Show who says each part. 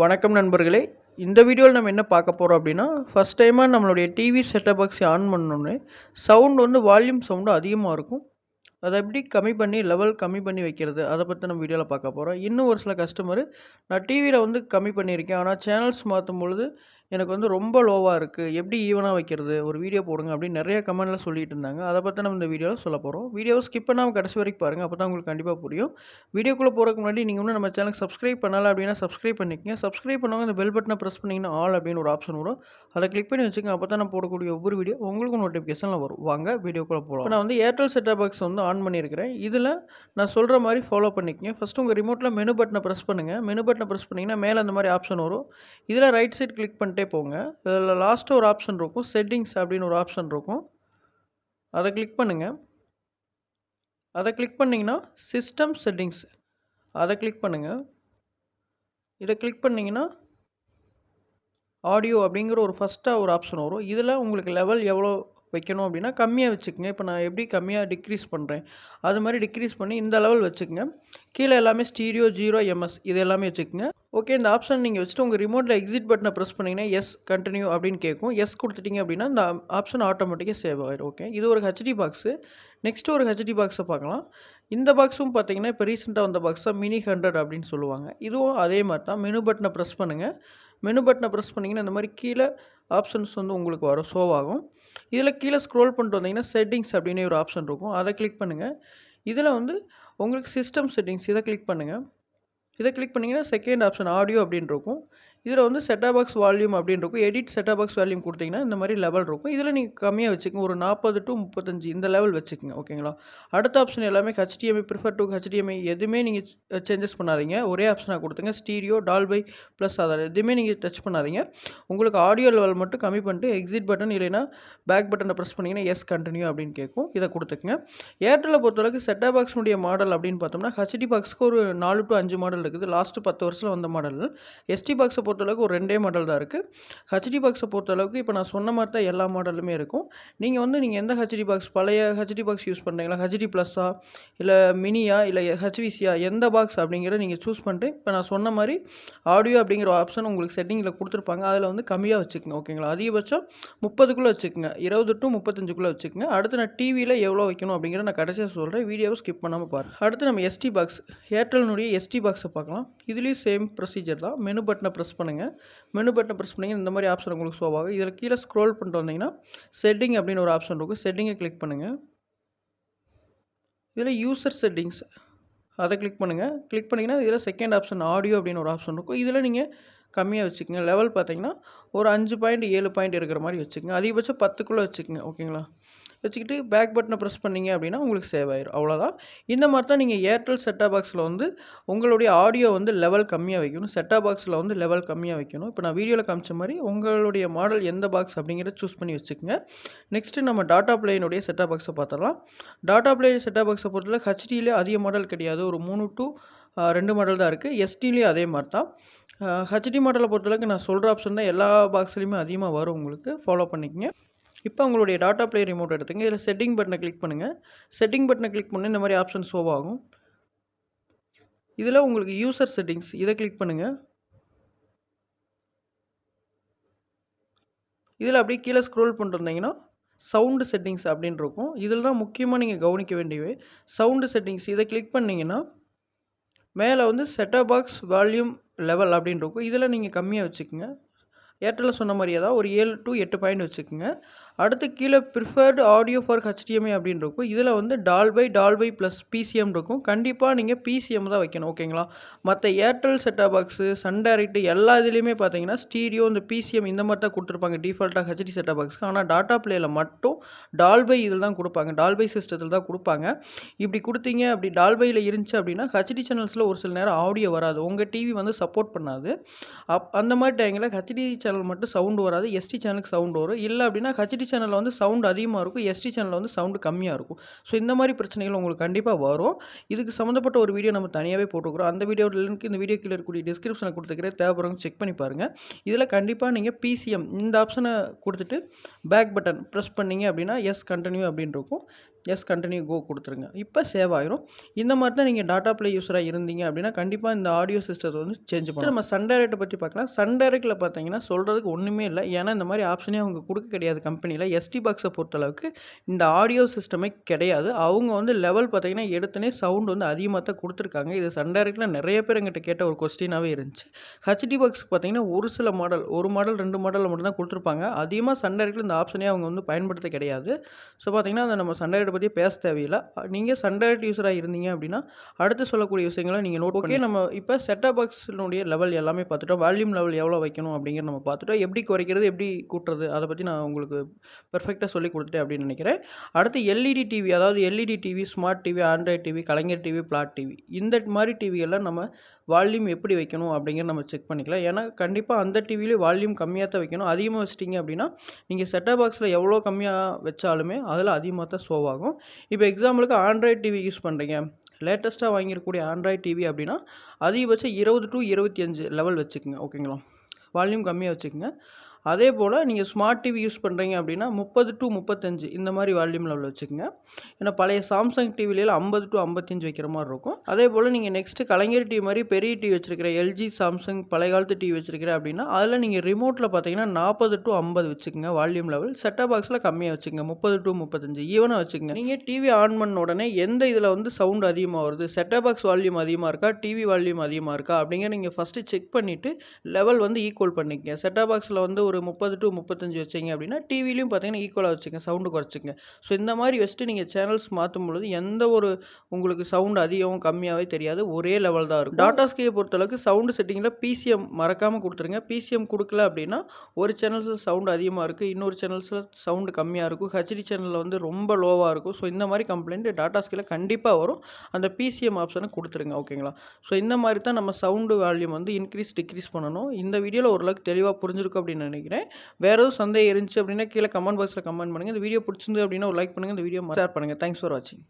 Speaker 1: வணக்கம் நண்பர்களே. இந்த வீடியோவில் நம்ம என்ன பார்க்க போறோம் அப்படின்னா, ஃபர்ஸ்ட் டைமா நம்மளுடைய டிவி செட்டப் பாக்ஸை ஆன் பண்ணோனே, சவுண்ட் வந்து வால்யூம் சவுண்டு அதிகமா இருக்கும். அத எப்படி கம்மி பண்ணி லெவல் கம்மி பண்ணி வைக்கிறது, அத பத்தி நம்ம வீடியோல பார்க்க போறோம். இன்னும் ஒரு சில கஸ்டமரு, நான் டிவியில வந்து கம்மி பண்ணியிருக்கேன். ஆனா சேனல்ஸ் மாத்தும்பொழுது எனக்கு வந்து ரொம்ப லோவா இருக்கு. எப்படி ஈவனா வைக்கிறது? ஒரு வீடியோ போடுங்க அப்படின்னு நெறைய கமெண்ட்ல சொல்லிட்டு இருந்தாங்க. அத பத்தி நம்ம இந்த வீடியோல சொல்லப் போறோம். வீடியோவ ஸ்கிப் பண்ணாம கடைசி வரைக்கும் பாருங்க. அப்பதான் உங்களுக்கு கண்டிப்பா புரியும். வீடியோக்குள்ள போறதுக்கு முன்னாடி நீங்க இன்னும் நம்ம சேனலுக்கு சப்ஸ்கிரைப் பண்ணல அப்படின்னா சப்ஸ்கிரைப் பண்ணிக்கங்க. சப்ஸ்கிரைப் பண்ணவங்க இந்த பெல் பட்டன பிரஸ் பண்ணீங்கன்னா, ஆல் அப்படின்னு ஒரு ஆப்ஷன் வரும். அத கிளிக் பண்ணி வச்சுக்கங்க. அப்பதான் நான் போடக்கூடிய ஒவ்வொரு வீடியோ உங்களுக்கு நோட்டிஃபிகேஷன்ல வரும். வாங்க வீடியோக்குள்ள போலாம். இப்ப நான் வந்து ஏர்டெல் செட்டப் பாக்ஸ் வந்து ஆன் பண்ணியிருக்கிறேன். இதுல நான் சொல்ற மாரி ஃபாலோ பண்ணிக்கங்க. ஃபர்ஸ்ட் உங்க ரிமோட்ல மெனு பட்டன பிரஸ் பண்ணுங்க. மெனு பட்டன பிரஸ் பண்ணீங்கன்னா, மேல இந்த மாரி ஆப்ஷன் வரும். இதுல ரைட் சைட் கிளிக் பண்ணிட்டே போங்க. இதுல லாஸ்ட்டா ஒரு ஆப்ஷன் இருக்கும். செட்டிங்ஸ் அப்படின்னு ஒரு ஆப்ஷன் இருக்கும். அத கிளிக் பண்ணுங்க. அத கிளிக் பண்ணீங்கன்னா, சிஸ்டம் செட்டிங்ஸ் அத கிளிக் பண்ணுங்க. இத கிளிக் பண்ணீங்கன்னா, ஆடியோ அப்படிங்கிற ஒரு ஃபர்ஸ்ட்டா ஒரு ஆப்ஷன் வரும். இதுல உங்களுக்கு லெவல் எவ்வளோ வைக்கணும் அப்படின்னா, கம்மியா வச்சுக்கங்க. இப்ப நான் எப்படி கம்மியா டிக்ரீஸ் பண்றேன், அது மாரி டிக்ரீஸ் பண்ணி இந்த லெவல் வச்சுக்கங்க. கீழ எல்லாமே ஸ்டீரியோ, 0, எம்எஸ் இது எல்லாமே வச்சுக்கங்க. ஓகே. இந்த ஆப்ஷன் நீங்க வச்சுட்டு உங்க ரிமோட்ல எக்ஸிட் பட்டன பிரஸ் பண்ணீங்கன்னா, எஸ் கன்டின்யூ அப்படின்னு கேட்கும். எஸ் குடுத்துட்டீங்க அப்படின்னா, இந்த ஆப்ஷன் ஆட்டோமேட்டிக்கா சேவ் ஆயிரும். ஓகே. இது ஒரு ஹெச்டி பாக்ஸு. நெக்ஸ்ட் ஒரு ஹெச்டி பாக்ஸ பார்க்கலாம். இந்த பாக்ஸும் பார்த்தீங்கன்னா, இப்ப ரீசென்ட்டா வந்த பாக்ஸ் தான் மினி 100 அப்படின்னு சொல்லுவாங்க. இதுவும் அதே மாரி தான். மெனு பட்டன பிரஸ் பண்ணுங்க. மெனு பட்டன பிரஸ் பண்ணீங்கன்னா, இந்த மாரி கீழ ஆப்ஷன்ஸ் வந்து உங்களுக்கு வரும். ஷோ ஆகும். இதுல கீழ ஸ்க்ரோல் பண்ணிட்டு வந்தீங்கன்னா, செட்டிங்ஸ் அப்படின்னு ஒரு ஆப்ஷன் இருக்கும். அத கிளிக் பண்ணுங்க. இதுல வந்து உங்களுக்கு சிஸ்டம் செட்டிங்ஸ் இத கிளிக் பண்ணுங்க. இத கிளிக் பண்ணீங்கன்னா, செகண்ட் ஆப்ஷன் ஆடியோ அப்படின்னு இருக்கும். இதுல வந்து செட்டப் பாக்ஸ் வால்யூம் அப்படின்னு இருக்கும். எடிட் செட்டப் பாக்ஸ் வால்யூம் குடுத்தீங்கன்னா, இந்த மாரி லெவல் இருக்கும். இதுல நீங்க கம்மியா வச்சுக்கங்க. ஒரு 40 டூ 35 இந்த லெவல் வச்சுக்கங்க. ஓகேங்களா? அடுத்த ஆப்ஷன் எல்லாமே HDMI பிரிஃபர் டூ HDMI எதுவுமே நீங்க சேஞ்சஸ் பண்ணாதீங்க. ஒரே ஆப்ஷனா குடுத்துங்க. ஸ்டீரியோ, டால்பை பிளஸ் அத எதுவுமே நீங்க டச் பண்ணாதீங்க. உங்களுக்கு ஆடியோ லெவல் மட்டும் கம்மி பண்ணிட்டு எக்ஸிட் பட்டன் இல்லைன்னா பேக் பட்டன பிரஸ் பண்ணீங்கன்னா, எஸ் கன்டின்யூ அப்படின்னு கேட்கும். இத குடுத்துக்கங்க. ஏர்டெல்ல பொறுத்தளவுக்கு செட்டப் பாக்ஸ்னுடைய மாடல் அப்படின்னு பார்த்தோம்னா, ஹெச்டி பாக்ஸ்க்கு ஒரு 4 டூ 5 மாடல் இருக்குது. லாஸ்ட் 10 வருஷத்துல வந்த மாடல். எஸ்டி பாக்ஸ பொறுத்தளவுக்கு ஒரு 2 மாடல் தான் இருக்கு. ஹெச்டி பாக்ஸ பொறுத்தளவுக்கு இப்ப நான் சொன்ன மாரி தான் எல்லா மாடலுமே இருக்கும். நீங்க எந்த ஹெச்டி பாக்ஸ் பழைய ஹெச்டி பாக்ஸ் யூஸ் பண்றீங்களா? ஹெச்டி பிளஸ்ஸா? இல்ல மினியா? இல்ல ஹெச்விசியா? எந்த பாக்ஸ் அப்படிங்கிறத நீங்க சூஸ் பண்ணிட்டு, இப்ப நான் சொன்ன மாரி ஆடியோ அப்படிங்கிற ஆப்ஷன் உங்களுக்கு செட்டிங்ல குடுத்துருப்பாங்க. அதுல வந்து கம்மியா வச்சுக்கங்க. ஓகேங்களா? அதிகபட்சம் 30க்குள்ள வச்சுக்கங்க. 20 டூ 35க்குள்ள வச்சுக்கங்க. அடுத்து நான் டிவில எவ்வளோ வைக்கணும் அப்படிங்கிறத நான் கடைசியா சொல்றேன். வீடியோவ ஸ்கிப் பண்ணாம பாருங்க. அடுத்து நம்ம எஸ்டி பாக்ஸ். ஏர்டெல்னுடைய எஸ்டி பாக்ஸ பார்க்கலாம். இதுலயும் சேம் ப்ரொசீஜர் தான். மெனு பட்டன பிரஸ் பண்ணுங்க. மெனு பட்டன பிரஸ் பண்ணீங்கன்னா, இந்த மாரி ஆப்ஷன் உங்களுக்கு ஷோ ஆகும். இதுல கீழ ஸ்க்ரோல் பண்ணிட்டு வந்தீங்கன்னா, செட்டிங் அப்படின்னு ஒரு ஆப்ஷன் இருக்கும். செட்டிங்க கிளிக் பண்ணுங்க. இதுல யூசர் செட்டிங்ஸ் அத கிளிக் பண்ணுங்க. கிளிக் பண்ணீங்கன்னா, இதுல செகண்ட் ஆப்ஷன் ஆடியோ அப்படின்னு ஒரு ஆப்ஷன் இருக்கும். இதுல நீங்க கம்மியா வச்சுக்கங்க. லெவல் பார்த்தீங்கன்னா, ஒரு 5 பாயிண்ட் 7 பாயிண்ட் இருக்கிற மாரி வச்சுக்கங்க. அதிகபட்சம் 10க்குள்ள வச்சுக்கங்க. ஓகேங்களா? வச்சுக்கிட்டு பேக் பட்டன பிரஸ் பண்ணீங்க அப்படின்னா, உங்களுக்கு சேவ் ஆயிரும். அவ்வளோதான். இந்த மாரி தான் நீங்க ஏர்டெல் செட்டப் பாக்ஸ்ல வந்து உங்களுடைய ஆடியோ வந்து லெவல் கம்மியா வைக்கணும். செட்டப் பாக்ஸ்ல வந்து லெவல் கம்மியா வைக்கணும். இப்ப நான் வீடியோல காமிச்ச மாரி உங்களுடைய மாடல் எந்த பாக்ஸ் அப்படிங்கிறத சூஸ் பண்ணி வச்சுக்கங்க. நெக்ஸ்ட் நம்ம டாடா ப்ளேயினுடைய செட்டப் பாக்ஸ பார்த்துடலாம். டாடா ப்ளே செட்டப் பாக்ஸ பொறுத்தவரை ஹெச்டில அதிக மாடல் கிடையாது. ஒரு 3 டூ 2 மாடல் தான் இருக்கு. எஸ்டிலயும் அதே மாரி தான். ஹெச்டி மாடல பொறுத்தளவுக்கு நான் சொல்ற ஆப்ஷன் தான் எல்லா பாக்ஸ்லயுமே அதிகமா வரும் உங்களுக்கு. ஃபாலோ பண்ணிக்கங்க. இப்ப உங்களுடைய டாடா ப்ளே ரிமோட் எடுத்துங்க. இதுல செட்டிங் பட்டன கிளிக் பண்ணுங்க. செட்டிங் பட்டன கிளிக் பண்ணா இந்த மாரி ஆப்ஷன் ஷோ ஆகும். இதுல உங்களுக்கு யூசர் செட்டிங்ஸ் இத கிளிக் பண்ணுங்க. இதுல அப்படியே கீழ ஸ்க்ரோல் பண்ணிட்டு வந்தீங்கன்னா, சவுண்ட் செட்டிங்ஸ் அப்படின்னு இருக்கும். இதுல தான் முக்கியமா நீங்க கவனிக்க வேண்டியவை. சவுண்ட் செட்டிங்ஸ் இத கிளிக் பண்ணீங்கன்னா, மேல வந்து செட்டப் பாக்ஸ் வால்யூம் லெவல் அப்படின்னு இருக்கும். இதுல நீங்க கம்மியா வச்சுக்கங்க. ஏர்டெல்ல சொன்ன மாரியே தான் ஒரு 7 டூ 8 பாயிண்ட் வச்சுக்கங்க. அடுத்து கீழ பிரிஃபர்ட் ஆடியோ ஃபார் HDMI அப்படின்னு இருக்கும். இதுல வந்து டால்பை பிளஸ் பிசிஎம் இருக்கும். கண்டிப்பா நீங்க பிசிஎம் தான் வைக்கணும். ஓகேங்களா? மத்த Airtel setup box, Sun Direct எல்லா இதுலயுமே பார்த்தீங்கன்னா, ஸ்டீரியோ இந்த பிசிஎம் இந்த மாரி தான் குடுத்துருப்பாங்க டிஃபால்ட்டா ஹெச்டி செட்டப் பாக்ஸ்க்கு. ஆனா டாடா ப்ளேல மட்டும் டால்பை இதுல தான் குடுப்பாங்க. டால்பை சிஸ்டத்துல தான் குடுப்பாங்க. இப்படி குடுத்தீங்க அப்படி டால்பைல இருந்துச்சு அப்படின்னா, ஹெச்டி சேனல்ஸ்ல ஒரு சில நேரம் ஆடியோ வராது. உங்க டிவி வந்து சப்போர்ட் பண்ணாது. அந்த மாரி டைம்ல ஹெச்டி சேனல் மட்டும் சவுண்ட் வராது. எஸ்டி சேனலுக்கு சவுண்ட் வரும். இல்ல அப்டின்னா ஹெச்டி சேனல்ல வந்து சவுண்ட் அதிகமா இருக்கும். எஸ்டி சேனல்ல வந்து சவுண்ட் கம்மியா இருக்கும். ஸோ இந்த மாரி பிரச்சனைகள் உங்களுக்கு கண்டிப்பா வரும். இதுக்கு சம்மந்தப்பட்ட ஒரு வீடியோ நம்ம தனியாவே போட்டுருக்கிறோம். அந்த வீடியோட லிங்க் இந்த வீடியோ கீழ இருக்கக்கூடிய டிஸ்கிரிப்ஷன்ல குடுத்துருக்கிறேன். தேவைப்படுறவங்க செக் பண்ணி பாருங்க. இதுல கண்டிப்பா நீங்க பிசிஎம் இந்த ஆப்ஷன குடுத்துட்டு பேக் பட்டன் பிரஸ் பண்ணீங்க அப்டின்னா, எஸ் கன்டின்யூ அப்டின்னு இருக்கும். எஸ் கண்டினியூ கோ கொடுத்துருங்க. இப்போ சேவ் ஆயிரும். இந்த மாதிரி தான் நீங்கள் டாடா ப்ளே யூஸராக இருந்தீங்க அப்படின்னா கண்டிப்பாக இந்த ஆடியோ சிஸ்டத்தை வந்து சேஞ்ச் பண்ணணும். நம்ம சன் டைரக்ட்டை பற்றி பார்க்கலாம். சன் டைரக்ட்டில் பார்த்தீங்கன்னா சொல்கிறதுக்கு ஒன்றுமே இல்லை. ஏன்னா இந்த மாதிரி ஆப்ஷனே அவங்க கொடுக்க கிடையாது கம்பெனியில். எஸ்டி பாக்ஸை பொறுத்தளவுக்கு இந்த ஆடியோ சிஸ்டமே கிடையாது. அவங்க வந்து லெவல் பார்த்தீங்கன்னா எடுத்தனே சவுண்ட் வந்து அதிகமாக தான் கொடுத்துருக்காங்க. இது சன் டைரக்ட்டில் நிறைய பேர் எங்கிட்ட கேட்ட ஒரு கொஸ்டினாகவே இருந்துச்சு. ஹெச்டி பாக்ஸ் பார்த்தீங்கன்னா ஒரு சில மாடல், ஒரு மாடல் 2 மாடலில் மட்டும் தான் கொடுத்துருப்பாங்க. அதிகமாக சன் டைரக்ட்டில் இந்த ஆப்ஷனே அவங்க வந்து பயன்படுத்த கிடையாது. ஸோ பார்த்தீங்கன்னா அதை நம்ம சன் டைரக்ட் பற்றி பேச தேவையில்லை. நீங்கள் சன் டைரக்ட் யூஸராக இருந்தீங்க அப்படின்னா அடுத்து சொல்லக்கூடிய விஷயங்களை நீங்கள் நோட் பண்ணி நம்ம இப்போ செட்டப் பாக்ஸினுடைய லெவல் எல்லாமே பார்த்துட்டோம். வால்யூம் லெவல் எவ்வளோ வைக்கணும் அப்படிங்கிறத நம்ம பார்த்துட்டோம். எப்படி குறைக்கிறது, எப்படி கூட்டுறது, அதை பற்றி நான் உங்களுக்கு பெர்ஃபெக்டாக சொல்லி கொடுத்துட்டேன் அப்படின்னு நினைக்கிறேன். அடுத்து எல்இடி டிவி, அதாவது LED TV, smart TV, Android TV, Kalaignar TV, flat TV, இந்த மாதிரி டிவியெல்லாம் நம்ம வால்யூம் எப்படி வைக்கணும் அப்படிங்கிறத நம்ம செக் பண்ணிக்கலாம். ஏன்னா கண்டிப்பாக அந்த டிவிலேயும் வால்யூம் கம்மியாக தான் வைக்கணும். அதிகமாக வச்சிட்டிங்க அப்படின்னா நீங்கள் செட்டப் பாக்ஸில் எவ்வளோ கம்மியாக வச்சாலுமே அதில் அதிகமாக தான் ஷோ ஆகும். இப்போ எக்ஸாம்பிளுக்கு ஆண்ட்ராய்ட் டிவி யூஸ் பண்ணுறீங்க, லேட்டஸ்ட்டாக வாங்கியிருக்கக்கூடிய ஆண்ட்ராய்ட் டிவி அப்படின்னா அதிகபட்சம் 20 to 25 லெவல் வச்சுக்கோங்க. ஓகேங்களா, வால்யூம் கம்மியாக வச்சுக்கோங்க. அதே போல் நீங்கள் ஸ்மார்ட் டிவி யூஸ் பண்ணுறீங்க அப்படின்னா 30 to 35 இந்த மாதிரி வால்யூம் லெவல் வச்சுக்கோங்க. ஏன்னா பழைய சாம்சங் டிவிலாம் 50 to 55 வைக்கிற மாதிரி இருக்கும். அதே போல் நீங்கள் நெக்ஸ்ட்டு கலைஞர் டிவி மாதிரி பெரிய டிவி வச்சிருக்கிற எல்ஜி, சாம்சங் பழைய காலத்து டிவி வச்சிருக்கிற அப்படின்னா அதில் நீங்கள் ரிமோட்டில் பார்த்தீங்கன்னா 40 to 50 வச்சுக்கோங்க வால்யூம் லெவல். செட்டப் பாக்ஸில் கம்மியாக வச்சுக்கோங்க, 30 to 35 ஈவனாக வச்சுக்கோங்க. நீங்கள் டிவி ஆன் பண்ண உடனே எந்த இதில் வந்து சவுண்ட் அதிகமாக வருது, செட்டப் பாக்ஸ் வால்யூம் அதிகமாக இருக்கா, டிவி வால்யூம் அதிகமாக இருக்கா அப்படிங்கிற நீங்கள் ஃபஸ்ட்டு செக் பண்ணிவிட்டு லெவல் வந்து ஈக்குவல் பண்ணிக்கங்க. செட்டப் பாக்ஸில் வந்து ஒரு 30 to 35 வச்சிங்க அப்படின்னா டிவிலையும் பார்த்தீங்கன்னா ஈக்குவலாக வச்சுங்க, சவுண்டு குறைச்சிங்க. ஸோ இந்த மாதிரி வச்சுட்டு நீங்கள் சேனல்ஸ் மாற்றும் பொழுது எந்த ஒரு உங்களுக்கு சவுண்ட் அதிகம் கம்மியாகவே தெரியாது, ஒரே லெவல் தான் இருக்கும். டாடா ஸ்கையை பொறுத்தளவுக்கு சவுண்டு செட்டிங்கில் பிசிஎம் மறக்காமல் கொடுத்துருங்க. பிசிஎம் கொடுக்கல அப்படின்னா ஒரு சேனல்ஸில் சவுண்டு அதிகமாக இருக்குது, இன்னொரு சேனல்ஸில் சவுண்டு கம்மியாக இருக்கும், ஹெச்டி சேனலில் வந்து ரொம்ப லோவாக இருக்கும். ஸோ இந்த மாதிரி கம்ப்ளைண்ட் டாடா ஸ்கையில் கண்டிப்பாக வரும். அந்த பிசிஎம் ஆப்ஷனை கொடுத்துருங்க. ஓகேங்களா, ஸோ இந்த மாதிரி தான் நம்ம சவுண்டு வால்யூம் வந்து இன்க்ரீஸ் டிக்ரீஸ் பண்ணணும். இந்த வீடியோவில் ஓரளவுக்கு தெளிவாக புரிஞ்சிருக்கும் அப்படின்னு நினைக்கிறேன். வேறு எதுவும் சந்தேகம் இருந்துச்சு அப்படின்னா கீழே கமெண்ட் பாக்ஸில் கமெண்ட் பண்ணுங்கள். இந்த வீடியோ பிடிச்சிருந்து அப்படின்னா ஒரு லைக் பண்ணுங்கள், இந்த வீடியோ ஷேர் பண்ணுங்கள். தேங்க்ஸ் ஃபார் வாட்சிங்.